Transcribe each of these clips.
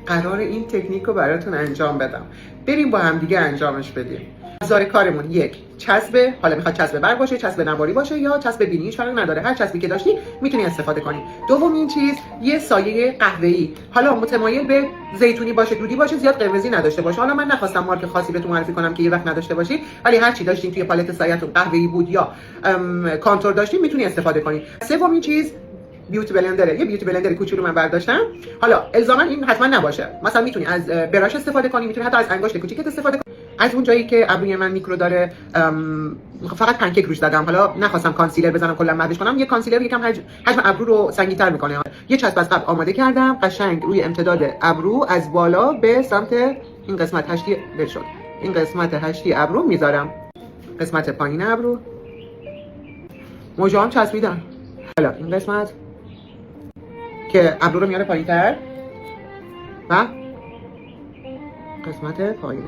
قرار این تکنیک رو براتون انجام بدم. بریم با هم دیگه انجامش بدیم. ابزار کارمون: یک، چسب، حالا میخواد چسب برق باشه، چسب نواری باشه یا چسب بینی، هیچ فرقی نداره، هر چسبی که داشتی میتونی استفاده کنی. دومین چیز، یه سایه قهوه‌ای، حالا متمایل به زیتونی باشه، دودی باشه، زیاد قرمزی نداشته باشه. حالا من نخواستم مارک خاصی بهتون معرفی کنم که یه وقت نداشته باشی، ولی هر چی داشتین توی پالت سایه‌تون قهوه‌ای بود یا کانتور داشتین میتونی استفاده کنی. سومین چیز، بیوتی بلندره. یه بیوتی بلندر کوچولو من برداشتم. حالا الزاما این حتما نباشه، مثلا میتونی از براش استفاده کنی، میتونی حتی از انگشت کوچیکت استفاده کنی. از اون جایی که ابروی من میکرو داره فقط پنکیک روش زدم، حالا نخواستم کانسیلر بزنم کلا مدش کنم، یه کانسیلر یکم حجم ابرو رو سنگین‌تر میکنه. یه چسب از قبل آماده کردم قشنگ روی امتداد ابرو از بالا به سمت این قسمت هشتی شد، این قسمت هشتی ابرو میذارم، قسمت پایین ابرو موجام چسبیدم. حالا این قسمت که ابرو رو میاره پایین‌تر و قسمت پایینش.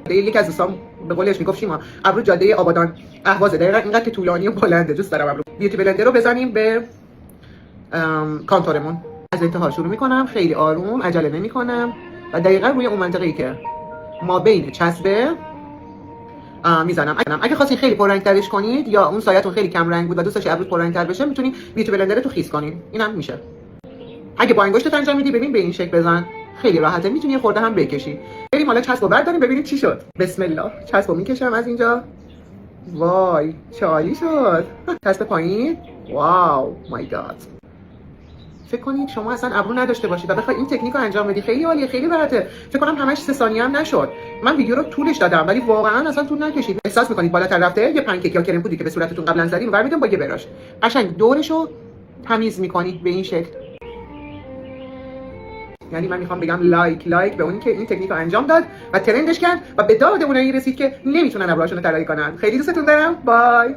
یکی از دوستان به قولش میگفت شیما ابرو جاده آبادان اهوازه، دقیقاً اینقدر که طولانی و بلنده. دوست دارم ابرو. بیوتی بلندر رو بزنیم به کانتورمون. از انتها شروع میکنم، خیلی آروم، عجله نمیکنم و دقیقاً روی اون منطقه‌ای که ما بین چسبه میزنم. اگه خواستین خیلی پررنگ‌ترش کنید یا اون سایه‌تون خیلی کم رنگ بود و دوست داشتید ابروت پررنگ‌تر بشه، میتونید بیوتی بلندر رو خیس کنین. اینم میشه. اگه با انگشتت انجام میدی، ببین به این شکل بزن، خیلی راحته، میتونی یه خورده هم بکشی. بریم حالا چسبو برداریم ببینیم چی شد. بسم الله. چسبو میکشم از اینجا. وای چالی شد. چسب پایین. واو مای گاد. فکر کنید شما اصلا ابرو نداشته باشید و بخوای این تکنیک رو انجام بدی، خیلی عالیه، خیلی راحته. فکر کنم همش 3 ثانیه هم نشد. من ویدیو رو طولش دادم ولی واقعا اصلا طول نکشید. احساس میکنید بالاتر رفته. یه پنکیک یا کرم پودی که به صورتتون قبلا زدین رو برمی‌دارید با یه براش قشنگ دورشو تمیز میکنید به این شکل. یعنی من میخوام بگم لایک به اونی که این تکنیک رو انجام داد و ترندش کرد و به داد اونایی رسید که نمیتونن ابروهاشون رو طراحی کنن. خیلی دوستتون دارم. بای.